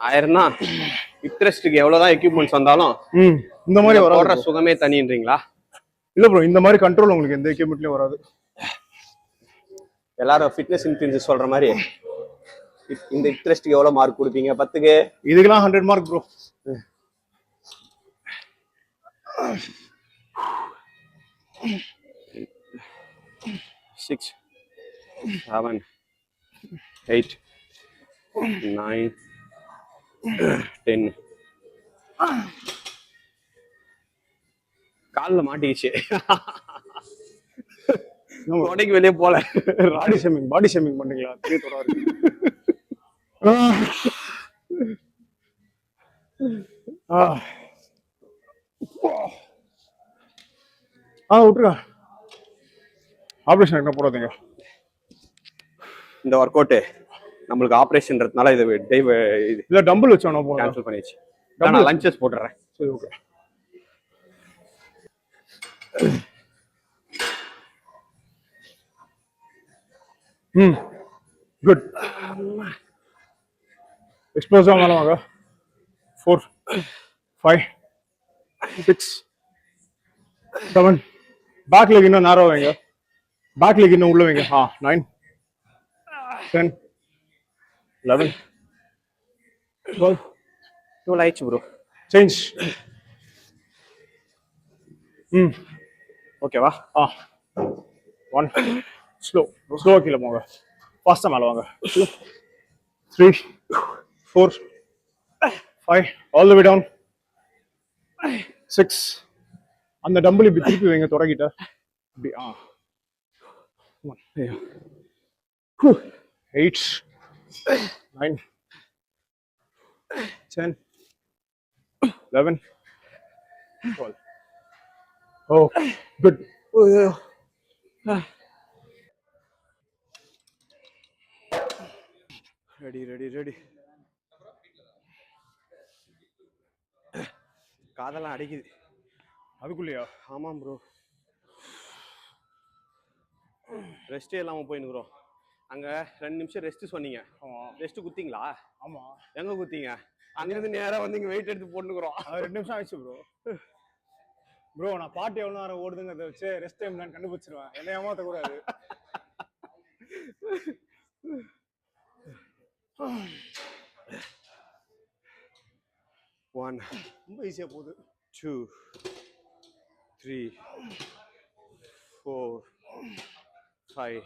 ஆயிரம்னா இன்ட்ரெஸ்ட்டுக்கு எவ்வளவுதான் எக்யூப்மெண்ட்ஸ் வந்தாலும் இந்த மாதிரி போடுற சுகமே தனின்றீங்களா? இல்ல ப்ரோ, இந்த மாதிரி கண்ட்ரோல் உங்களுக்கு எந்த எக்யூப்மெண்ட்லயும் வராது. எல்லாரும் ஃபிட்னஸ் இன்ஃப்ளூயன்சர் சொல்ற மாதிரி இந்த இன்ட்ரெஸ்ட்டுக்கு எவ்வளவு மார்க் கொடுப்பீங்க 10க்கு? இதுக்கெல்லாம் 100 மார்க் ப்ரோ. 6 7 8 9 10 கால்ல மாட்டிக்கிச்சு. உடைக்கு வெளியே போல. பாடி ஷேமிங் பண்ணீங்களா? தெரியத்தோட இருக்கு. விட்டுருங்க. ஆப்ரேஷன் என்ன போடாதீங்க. இந்த ஒர்க் அவுட் நம்மளுக்கு ஆப்ரேஷன்றதுனால இதை இல்ல டம்பிள் வச்சோம் கேன்சல் பண்ணிடுச்சு. நான் லஞ்சஸ் போட்டுறேன். சரி ஓகே. குட். எக்ஸ்ப்ளோசிவா மேல வாங்க. 4 5 6 7 பேக் லெக் இன்னும் நேரோ வைங்க. பேக் லெக் இன்னும் உள்ள வைங்க. 9 10 11 12 ஆயிடுச்சு ப்ரோ. சேஞ்ச். ஓகேவா? 1 ஸ்லோ கீழே போங்க. ஃபாஸ்டா மேல வாங்க. 3 4 5 ஆல் தி வே டவுன். 6 அந்த டம்பிள் இப்படி திருப்பி வைங்க தொடக்கிட்ட. இப்படி 8 9 10 11 12. Oh, good. ரெடி. காதெல்லாம் அடிக்குது. அதுக்குள்ளயா? ஆமாம் ப்ரோ. ரெஸ்டே இல்லாம போயினுக்குறோம். அங்க 2 நிமிஷம் ரெஸ்ட் சொன்னீங்க. ரெஸ்ட் குத்திங்களா? ஆமா. எங்க குத்திங்க? அங்கிருந்து நேரா வந்து இங்க வெயிட் எடுத்து போட்டுக்கிறோம். 2 நிமிஷம் ஆயிடுச்சு ப்ரோ. ப்ரோ நான் பாட்டு எவ்வளவு நேரம் ஓடுதுங்கிறத வச்சு ரெஸ்ட் டைம் நான் கண்டுபிடிச்சிருவேன். என்ன ஏமாத்த கூடாது. 1 ரொம்ப ஈஸியா போகுது. 2 3 4 5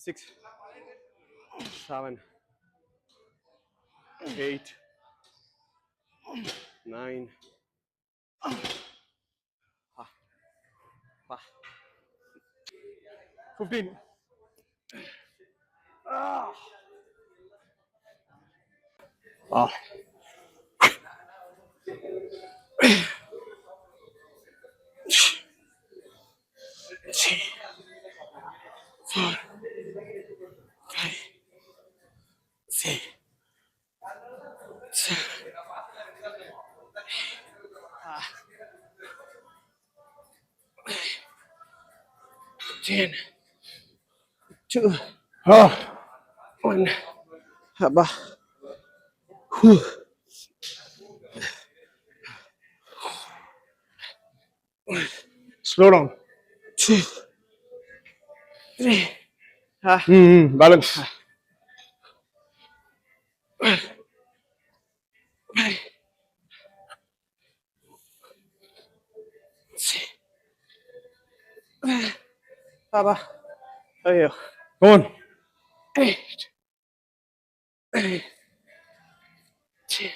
6 7 8 9 15 10 2 1 அப்பா. slow down. 2 3 balance. 5 அப்பா. ஐயோ. 1 8 9 10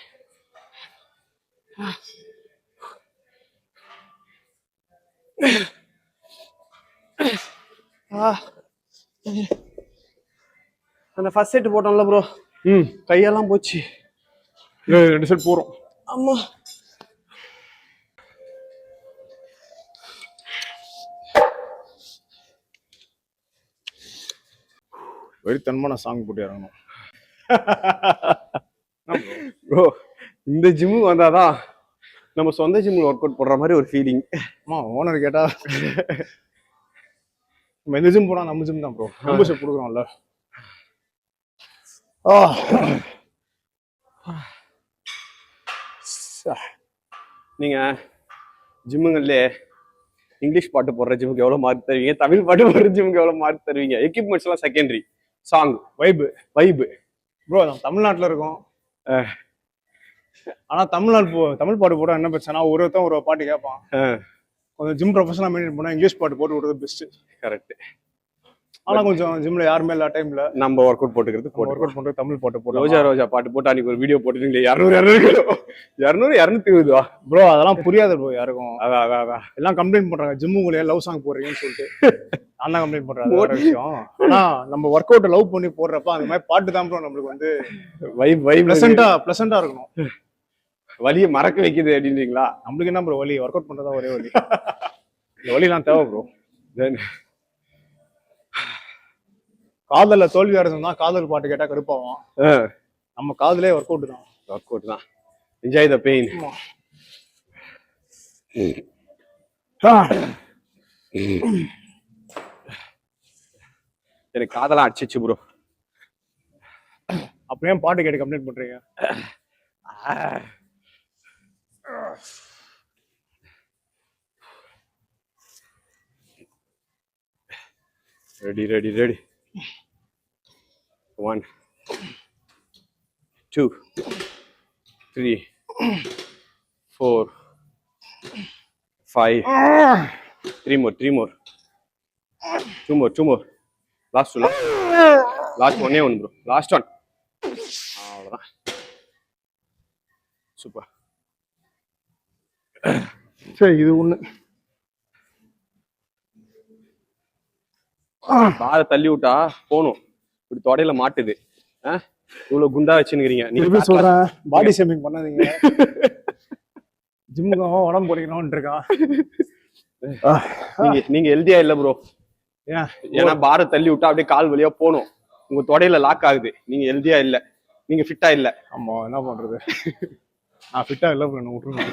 அந்த ஃபர்ஸ்ட் செட் போட்டோம்ல ப்ரோ. கையெல்லாம் போச்சு. 2 செட் போறோம். அம்மா. வெறித்தனமான சாங் போட்டு இறங்கணும் ப்ரோ. இந்த ஜிம்முக்கு வந்தாதான் நம்ம சொந்த ஜிம்ல ஒர்க் அவுட் போடுற மாதிரி ஒரு ஃபீலிங். ஓனர் கேட்டா நம்ம எந்த ஜிம் போனா நம்ம ஜிம் தான் ப்ரோ. மெம்பர்ஷிப் கொடுக்குறோம்ல. நீங்க ஜிம்முங்களே இங்கிலீஷ் பாட்டு போடுற ஜிம்முக்கு எவ்வளவு மார்க் தருவீங்க, தமிழ் பாட்டு போடுற ஜிம்முக்கு எவ்வளவு மார்க் தருவீங்க? எக்யூப்மெண்ட்ஸ் எல்லாம் செகண்டரி, சாங் வைபு. ப்ரோ நம்ம தமிழ்நாட்டுல இருக்கோம். ஆனா தமிழ் பாட்டு போட்டா என்ன பிரச்சனை, ஒருத்தன் ஒரு பாட்டு கேட்பான். கொஞ்சம் ஜிம் ப்ரொஃபஷனலா மெயின்டைன் பண்ணா இங்கிலீஷ் பாட்டு போட்டு விடுறது பெஸ்ட். கரெக்ட். ஆனா கொஞ்சம் ஜிம்ல யாருமே இல்ல டைம்ல நம்ம ஒர்க் அவுட் போட்டுக்கிறது ஒர்க் அவுட் பண்றது தமிழ் பாட்டு போட்டு ரோஜா பாட்டு போட்டு அன்னைக்கு ஒரு வீடியோ போட்டுருக்கீங்களே 200 ப்ரோ அதெல்லாம் புரியாது ப்ரோ யாருக்கும். அதான் எல்லாம் கம்ப்ளைண்ட் பண்றாங்க ஜிம்முக்குள்ளே லவ் சாங் போடுறீங்கன்னு சொல்லிட்டு. நான் தான் கம்ப்ளைண்ட் பண்றேன், அது வேற விஷயம். ஆனா நம்ம ஒர்க் அவுட் லவ் பண்ணி போடுறப்ப அந்த மாதிரி பாட்டு தான் ப்ரோ நம்மளுக்கு வந்து வைப் பிளசண்டா இருக்கணும். வலியை மறக்க வைக்குது அப்படின்றீங்களா? நம்மளுக்கு என்ன ப்ரோ வலி, ஒர்க் அவுட் பண்றதா ஒரே வலி. இந்த வலிலாம் தேவை ப்ரோ. காதல்ல தோல்வி அடைஞ்சோம்னா காதல் பாட்டு கேட்டா கடுப்பாகும். நம்ம காதலே ஒர்க் அவுட் தான். Enjoy the pain. எனக்கு காதலாம் அடிச்சிச்சு ப்ரோ. அப்படியே பாட்டு கேட்டு கம்ப்ளைண்ட் பண்றீங்க? Ready 1 2 3 4 5 3 more 2 more last one bro, last one. அவ்வளவுதான். சூப்பர். சரி இது ஒண்ணு பாரை தள்ளி விட்டா போகணும், இப்படி தொடையில மாட்டுது. இவ்வளவு குண்டா வச்சுக்கிறீங்க நீங்க. சொல்றேன் பாடி ஷேமிங் பண்ணாதீங்க. ஜிம்முக்கு உடம்பு போறீங்கன்னு இருக்கான். நீங்க ஹெல்தியா இல்ல ப்ரோ. ஏன்னா பாரை தள்ளி விட்டா அப்படியே கால் வழியா போகணும், உங்க தொடையில லாக் ஆகுது. நீங்க ஹெல்தியா இல்ல, நீங்க ஃபிட்டா இல்ல. ஆமா என்ன பண்றது, நான் ஃபிட்டா இல்ல ப்ரோ, விட்டுருங்க.